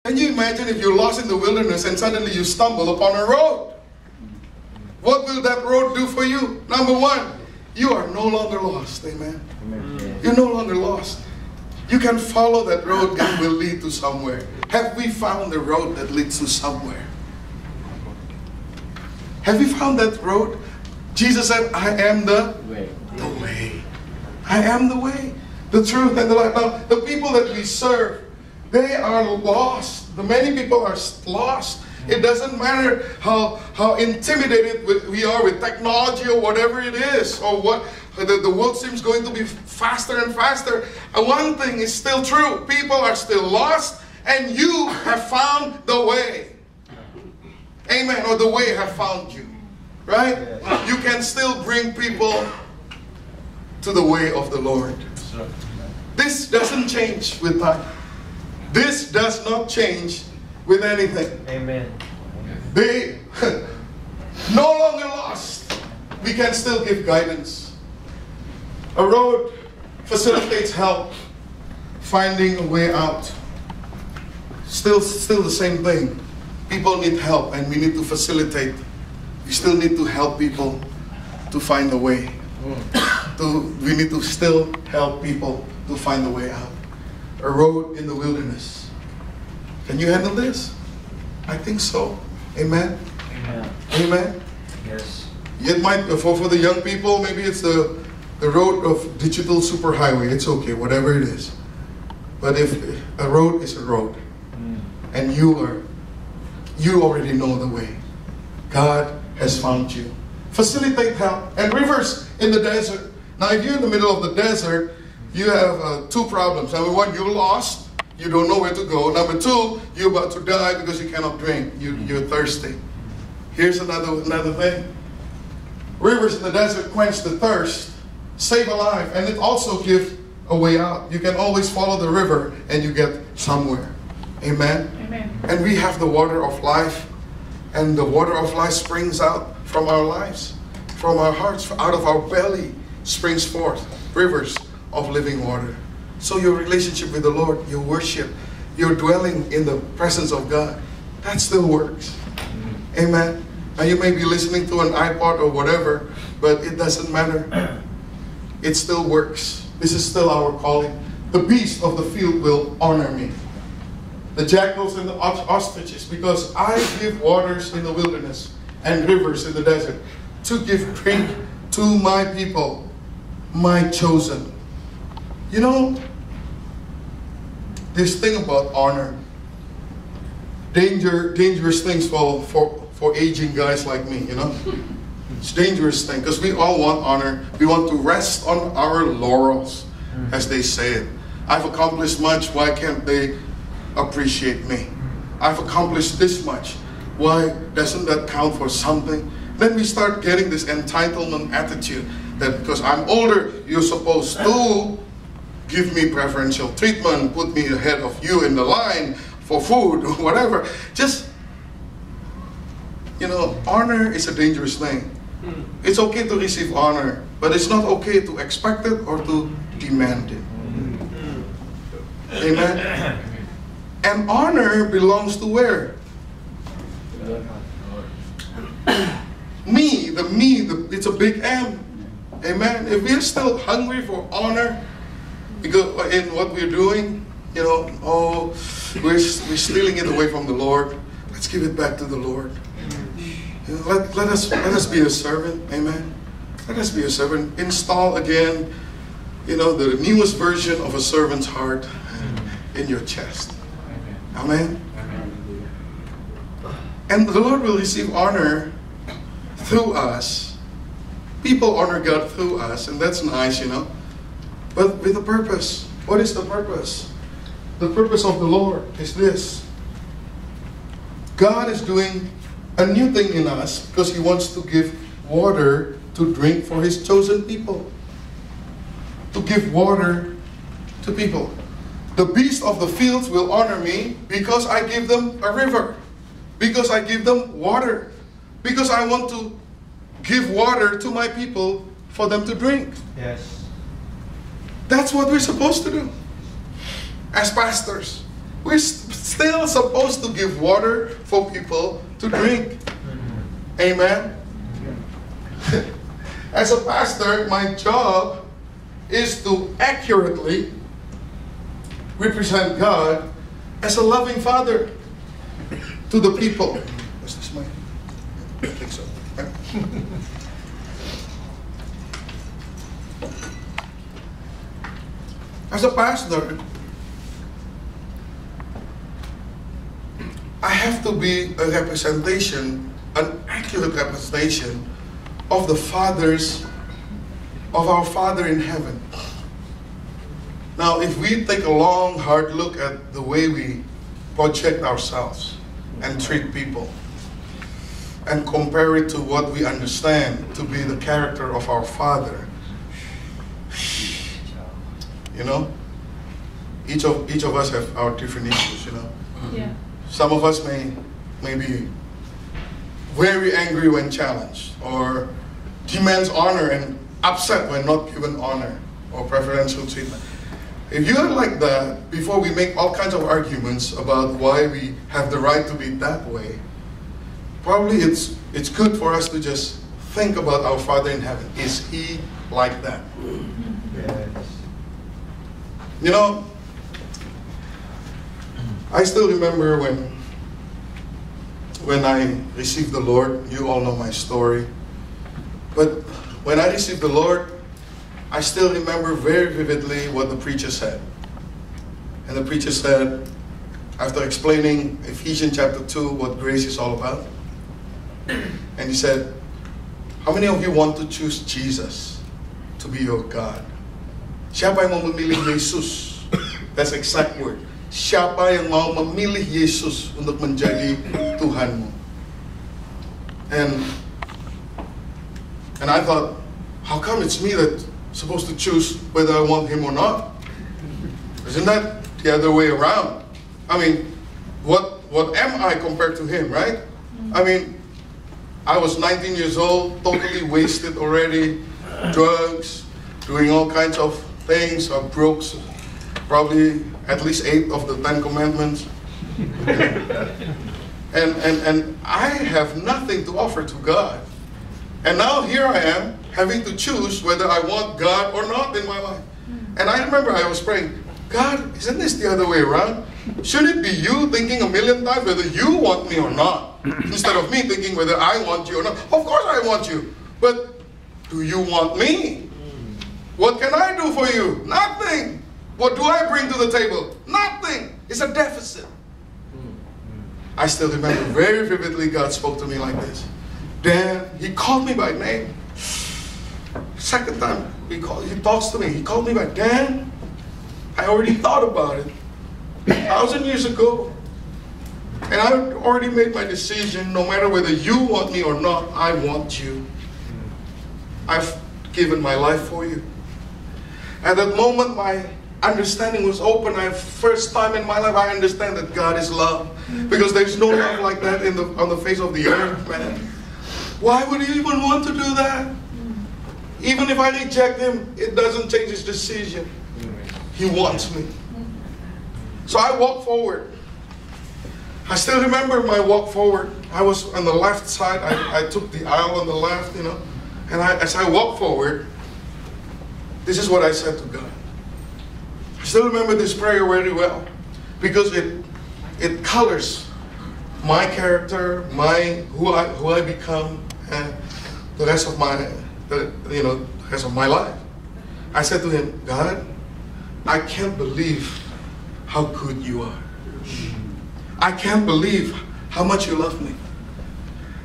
Can you imagine if you're lost in the wilderness and suddenly you stumble upon a road? What will that road do for you? Number one, you are no longer lost. Amen. You're no longer lost. You can follow that road and will lead to somewhere. Have we found the road that leads to somewhere? Have you found that road? Jesus said, I am the way. I am the way, the truth, and the life. Now, the people that we serve, they are lost. The many people are lost. It doesn't matter how intimidated we are with technology or whatever it is, or what the world seems going to be faster and faster. One thing is still true. People are still lost, and you have found the way. Amen. Or the way have found you. Right? You can still bring people to the way of the Lord. This doesn't change with time. This does not change with anything. Amen. They no longer lost. We can still give guidance. A road facilitates help, finding a way out. Still the same thing. People need help, and we need to facilitate. We still need to help people to find a way. We need to still help people to find a way out. A road in the wilderness. Can you handle this? I think so. Amen. Amen. Amen. Yes. It might, for the young people, maybe it's the road of digital superhighway. It's okay, whatever it is. But if a road is a road, and you already know the way. God has found you. Facilitate help. And rivers in the desert. Now, if you're in the middle of the desert, you have two problems. Number one, you're lost. You don't know where to go. Number two, you're about to die because you cannot drink. You're thirsty. Here's another thing. Rivers in the desert quench the thirst, save a life, and it also gives a way out. You can always follow the river and you get somewhere. Amen? Amen. And we have the water of life, and the water of life springs out from our lives, from our hearts, out of our belly springs forth rivers of living water. So your relationship with the Lord, your worship, your dwelling in the presence of God, that still works. Amen. Now you may be listening to an iPod or whatever, but it doesn't matter. It still works. This is still our calling. The beast of the field will honor me. The jackals and the ostriches, because I give waters in the wilderness and rivers in the desert to give drink to my people, my chosen. You know, this thing about honor, dangerous things for aging guys like me, you know. It's a dangerous thing because we all want honor. We want to rest on our laurels, as they say it. I've accomplished much, why can't they appreciate me? I've accomplished this much, why doesn't that count for something? Then we start getting this entitlement attitude that because I'm older, you're supposed to give me preferential treatment, put me ahead of you in the line for food or whatever. Just, you know, honor is a dangerous thing. It's okay to receive honor, but it's not okay to expect it or to demand it. Amen? And honor belongs to where? It's a big M. Amen? If we're still hungry for honor, because in what we're doing, you know, oh, we're stealing it away from the Lord. Let's give it back to the Lord. You know, let us be a servant. Amen. Let us be a servant. Install again, you know, the newest version of a servant's heart in your chest. Amen. And the Lord will receive honor through us. People honor God through us, and that's nice, you know. But with a purpose. What is the purpose? The purpose of the Lord is this. God is doing a new thing in us because He wants to give water to drink for His chosen people. To give water to people. The beasts of the fields will honor me because I give them a river. Because I give them water. Because I want to give water to my people for them to drink. Yes. That's what we're supposed to do. As pastors, we're still supposed to give water for people to drink. Amen. As a pastor, my job is to accurately represent God as a loving father to the people. What's this mic? I think so. As a pastor, I have to be a representation, an accurate representation of the fathers, of our Father in heaven. Now, if we take a long, hard look at the way we project ourselves and treat people, and compare it to what we understand to be the character of our Father, you know, each of us have our different issues, you know. Yeah. Some of us may be very angry when challenged, or demands honor and upset when not given honor or preferential treatment. If you are like that, before we make all kinds of arguments about why we have the right to be that way, probably it's good for us to just think about our Father in heaven. Is He like that? Yes. You know, I still remember when I received the Lord. You all know my story. But when I received the Lord, I still remember very vividly what the preacher said. And the preacher said, after explaining Ephesians chapter 2, what grace is all about, and he said, how many of you want to choose Jesus to be your God? Siapa yang mau memilih Yesus? That's the exact word. Siapa yang mau memilih Yesus untuk menjadi Tuhanmu? And I thought, how come it's me that's supposed to choose whether I want Him or not? Isn't that the other way around? I mean, what am I compared to Him, right? I mean, I was 19 years old, totally wasted already, drugs, doing all kinds of things. I broke probably at least 8 of the 10 commandments. and I have nothing to offer to God. And now here I am, having to choose whether I want God or not in my life. And I remember I was praying, God, isn't this the other way around? Should it be you thinking a million times whether you want me or not, instead of me thinking whether I want you or not? Of course I want you, but do you want me? What can I do for you? Nothing. What do I bring to the table? Nothing. It's a deficit. I still remember very vividly God spoke to me like this. Dan, He called me by name. Second time He talks to me. He called me by Dan. I already thought about it 1,000 years ago. And I already made my decision. No matter whether you want me or not, I want you. I've given my life for you. At that moment, my understanding was open. First time in my life, I understand that God is love. Because there's no love like that on the face of the earth, man. Why would He even want to do that? Even if I reject Him, it doesn't change His decision. He wants me. So I walk forward. I still remember my walk forward. I was on the left side. I took the aisle on the left, you know. And as I walked forward, this is what I said to God. I still remember this prayer very well, because it colors my character, who I become, and the rest of my life. I said to Him, God, I can't believe how good you are. I can't believe how much you love me.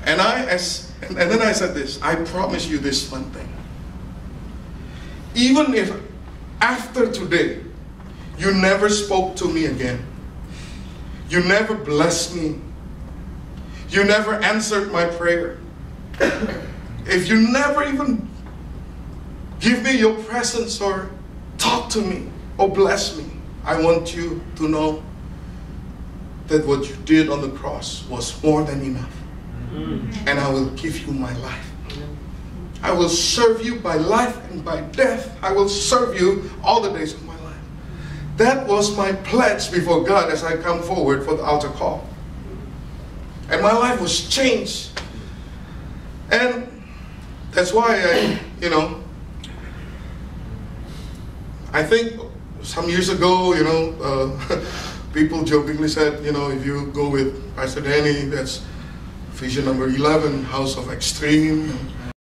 And then I said this, I promise you this one thing. Even if after today, you never spoke to me again, you never blessed me, you never answered my prayer, if you never even give me your presence or talk to me or bless me, I want you to know that what you did on the cross was more than enough. And I will give you my life. I will serve you by life and by death. I will serve you all the days of my life. That was my pledge before God as I come forward for the altar call. And my life was changed. And that's why I think some years ago, people jokingly said, if you go with Pastor Danny, that's vision number 11, House of Extreme.